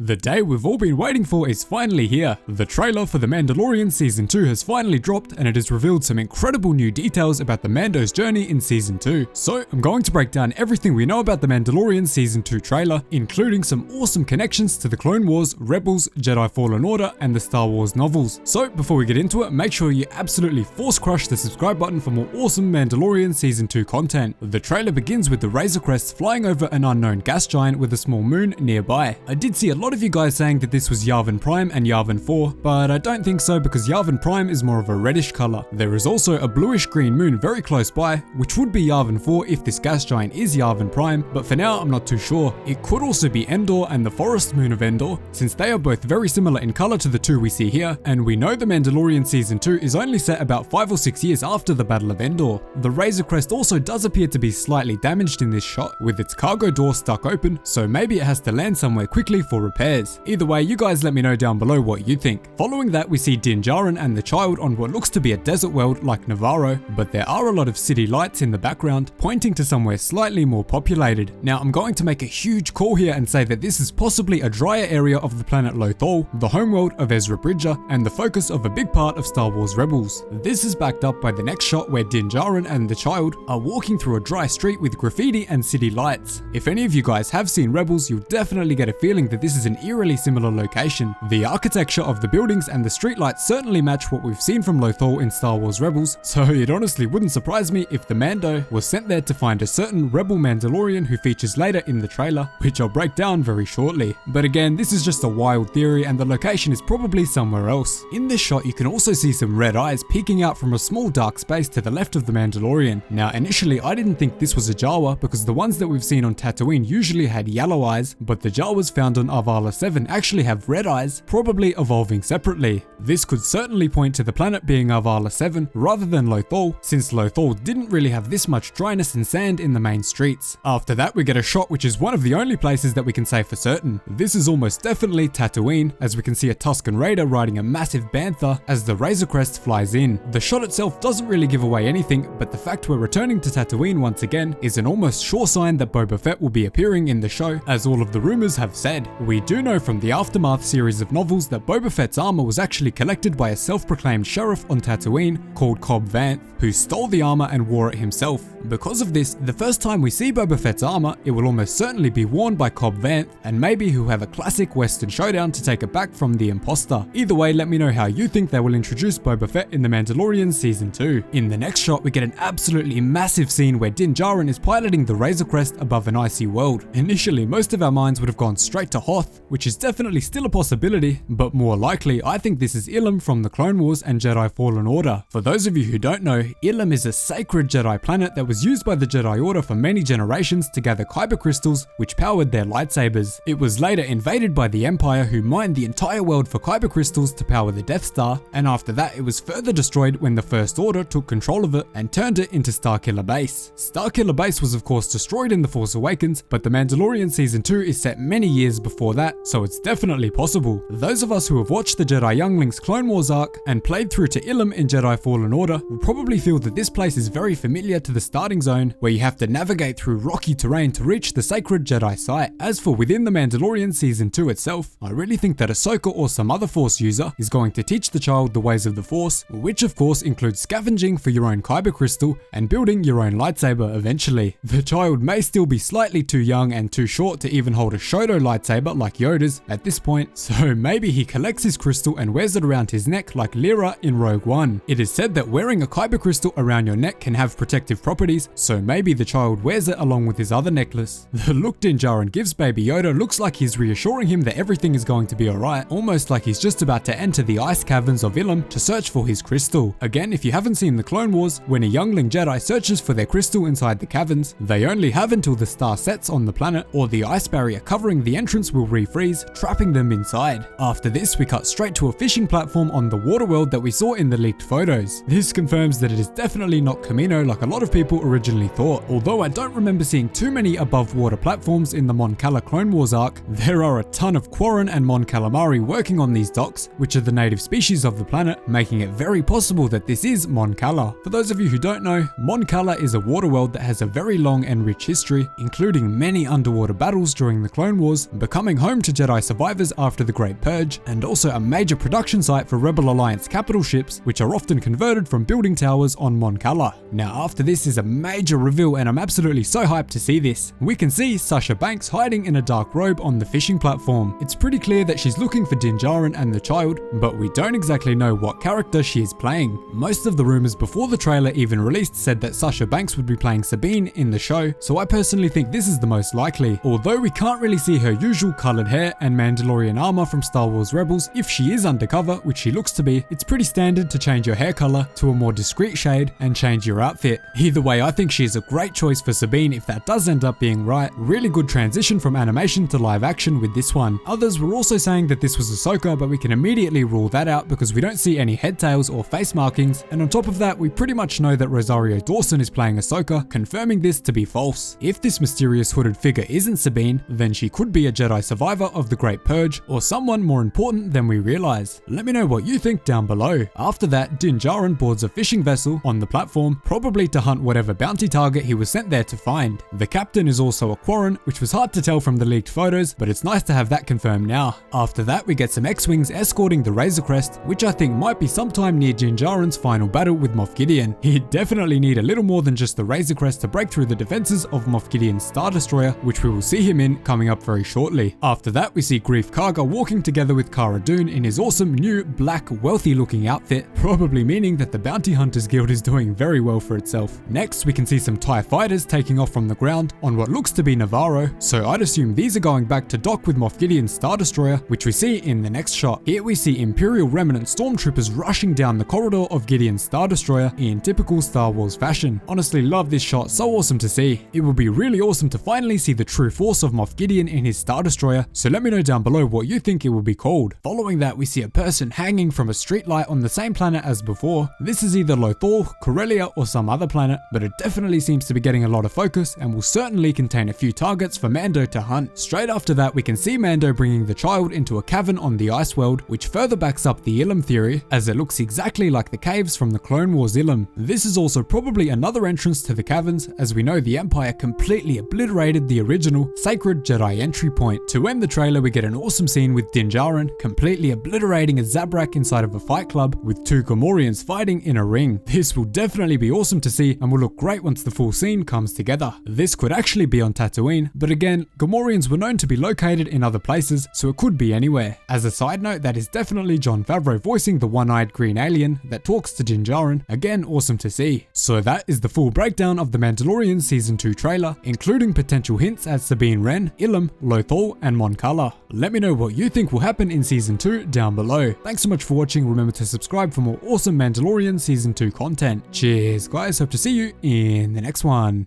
The day we've all been waiting for is finally here. The trailer for The Mandalorian Season 2 has finally dropped, and it has revealed some incredible new details about the Mando's journey in Season 2. So I'm going to break down everything we know about The Mandalorian Season 2 trailer, including some awesome connections to the Clone Wars, Rebels, Jedi Fallen Order, and the Star Wars novels. So before we get into it, make sure you absolutely force crush the subscribe button for more awesome Mandalorian Season 2 content. The trailer begins with the Razor Crest flying over an unknown gas giant with a small moon nearby. I did see a lot of you guys saying that this was Yavin Prime and Yavin 4, but I don't think so because Yavin Prime is more of a reddish color. There is also a bluish green moon very close by, which would be Yavin 4 if this gas giant is Yavin Prime, but for now I'm not too sure. It could also be Endor and the Forest Moon of Endor, since they are both very similar in color to the two we see here, and we know The Mandalorian Season 2 is only set about 5 or 6 years after the Battle of Endor. The Razor Crest also does appear to be slightly damaged in this shot, with its cargo door stuck open, so maybe it has to land somewhere quickly for repairs. Either way, you guys let me know down below what you think. Following that, we see Din Djarin and the child on what looks to be a desert world like Navarro, but there are a lot of city lights in the background, pointing to somewhere slightly more populated. Now, I'm going to make a huge call here and say that this is possibly a drier area of the planet Lothal, the homeworld of Ezra Bridger, and the focus of a big part of Star Wars Rebels. This is backed up by the next shot where Din Djarin and the child are walking through a dry street with graffiti and city lights. If any of you guys have seen Rebels, you'll definitely get a feeling that this is an eerily similar location. The architecture of the buildings and the streetlights certainly match what we've seen from Lothal in Star Wars Rebels, so it honestly wouldn't surprise me if the Mando was sent there to find a certain rebel Mandalorian who features later in the trailer, which I'll break down very shortly. But again, this is just a wild theory and the location is probably somewhere else. In this shot, you can also see some red eyes peeking out from a small dark space to the left of the Mandalorian. Now, initially I didn't think this was a Jawa because the ones that we've seen on Tatooine usually had yellow eyes, but the Jawas found on Avala 7 actually have red eyes, probably evolving separately. This could certainly point to the planet being Avala 7 rather than Lothal, since Lothal didn't really have this much dryness and sand in the main streets. After that, we get a shot which is one of the only places that we can say for certain. This is almost definitely Tatooine, as we can see a Tusken Raider riding a massive bantha as the Razor Crest flies in. The shot itself doesn't really give away anything, but the fact we're returning to Tatooine once again is an almost sure sign that Boba Fett will be appearing in the show, as all of the rumors have said. We do know from the Aftermath series of novels that Boba Fett's armor was actually collected by a self-proclaimed sheriff on Tatooine called Cobb Vanth, who stole the armor and wore it himself. Because of this, the first time we see Boba Fett's armor, it will almost certainly be worn by Cobb Vanth, and maybe he'll have a classic Western showdown to take it back from the imposter. Either way, let me know how you think they will introduce Boba Fett in The Mandalorian Season 2. In the next shot, we get an absolutely massive scene where Din Djarin is piloting the Razor Crest above an icy world. Initially, most of our minds would have gone straight to Hoth, which is definitely still a possibility, but more likely, I think this is Ilum from the Clone Wars and Jedi Fallen Order. For those of you who don't know, Ilum is a sacred Jedi planet that was used by the Jedi Order for many generations to gather kyber crystals which powered their lightsabers. It was later invaded by the Empire, who mined the entire world for kyber crystals to power the Death Star, and after that it was further destroyed when the First Order took control of it and turned it into Starkiller Base. Starkiller Base was of course destroyed in The Force Awakens, but The Mandalorian Season 2 is set many years before that, so it's definitely possible. Those of us who have watched the Jedi Younglings Clone Wars arc and played through to Ilum in Jedi Fallen Order will probably feel that this place is very familiar to the starting zone, where you have to navigate through rocky terrain to reach the sacred Jedi site. As for within The Mandalorian Season 2 itself, I really think that Ahsoka or some other Force user is going to teach the child the ways of the Force, which of course includes scavenging for your own kyber crystal and building your own lightsaber eventually. The child may still be slightly too young and too short to even hold a Shoto lightsaber like Yoda's at this point, so maybe he collects his crystal and wears it around his neck like Lyra in Rogue One. It is said that wearing a kyber crystal around your neck can have protective properties, so maybe the child wears it along with his other necklace. The look Din Djarin gives Baby Yoda looks like he's reassuring him that everything is going to be alright, almost like he's just about to enter the ice caverns of Ilum to search for his crystal. Again, if you haven't seen the Clone Wars, when a youngling Jedi searches for their crystal inside the caverns, they only have until the star sets on the planet, or the ice barrier covering the entrance will refreeze, trapping them inside. After this, we cut straight to a fishing platform on the water world that we saw in the leaked photos. This confirms that it is definitely not Kamino like a lot of people originally thought. Although I don't remember seeing too many above water platforms in the Mon Cala Clone Wars arc, there are a ton of Quarren and Mon Calamari working on these docks, which are the native species of the planet, making it very possible that this is Mon Cala. For those of you who don't know, Mon Cala is a water that has a very long and rich history, including many underwater battles during the Clone Wars, becoming home home to Jedi survivors after the Great Purge, and also a major production site for Rebel Alliance capital ships, which are often converted from building towers on Mon Cala. Now after this is a major reveal, and I'm absolutely so hyped to see this. We can see Sasha Banks hiding in a dark robe on the fishing platform. It's pretty clear that she's looking for Din Djarin and the child, but we don't exactly know what character she is playing. Most of the rumors before the trailer even released said that Sasha Banks would be playing Sabine in the show, so I personally think this is the most likely. Although we can't really see her usual coloured hair and Mandalorian armor from Star Wars Rebels, if she is undercover, which she looks to be, it's pretty standard to change your hair colour to a more discreet shade and change your outfit. Either way, I think she is a great choice for Sabine if that does end up being right. Really good transition from animation to live action with this one. Others were also saying that this was Ahsoka, but we can immediately rule that out because we don't see any head tails or face markings, and on top of that we pretty much know that Rosario Dawson is playing Ahsoka, confirming this to be false. If this mysterious hooded figure isn't Sabine, then she could be a Jedi survivor of the Great Purge, or someone more important than we realize. Let me know what you think down below. After that, Din Djarin boards a fishing vessel on the platform, probably to hunt whatever bounty target he was sent there to find. The captain is also a Quarren, which was hard to tell from the leaked photos, but it's nice to have that confirmed now. After that, we get some X-Wings escorting the Razor Crest, which I think might be sometime near Din Djarin's final battle with Moff Gideon. He'd definitely need a little more than just the Razor Crest to break through the defenses of Moff Gideon's Star Destroyer, which we will see him in coming up very shortly. After that, we see Greef Karga walking together with Cara Dune in his awesome new black wealthy looking outfit, probably meaning that the Bounty Hunters Guild is doing very well for itself. Next, we can see some TIE fighters taking off from the ground on what looks to be Navarro, so I'd assume these are going back to dock with Moff Gideon's Star Destroyer, which we see in the next shot. Here we see Imperial Remnant stormtroopers rushing down the corridor of Gideon's Star Destroyer in typical Star Wars fashion. Honestly love this shot, so awesome to see. It would be really awesome to finally see the true force of Moff Gideon in his Star Destroyer, so let me know down below what you think it will be called. Following that, we see a person hanging from a streetlight on the same planet as before. This is either Lothal, Corellia, or some other planet, but it definitely seems to be getting a lot of focus and will certainly contain a few targets for Mando to hunt. Straight after that, we can see Mando bringing the child into a cavern on the ice world, which further backs up the Ilum theory, as it looks exactly like the caves from the Clone Wars Ilum. This is also probably another entrance to the caverns, as we know the Empire completely obliterated the original sacred Jedi entry point. To end the trailer, we get an awesome scene with Din Djarin completely obliterating a Zabrak inside of a fight club, with two Gamorreans fighting in a ring. This will definitely be awesome to see and will look great once the full scene comes together. This could actually be on Tatooine, but again, Gamorreans were known to be located in other places, so it could be anywhere. As a side note, that is definitely Jon Favreau voicing the one-eyed green alien that talks to Din Djarin. Again, awesome to see. So that is the full breakdown of the Mandalorian Season 2 trailer, including potential hints at Sabine Wren, Ilum, Lothal, and Mon Cala. Let me know what you think will happen in Season 2 down below. Thanks so much for watching. Remember to subscribe for more awesome Mandalorian Season 2 content. Cheers guys, hope to see you in the next one.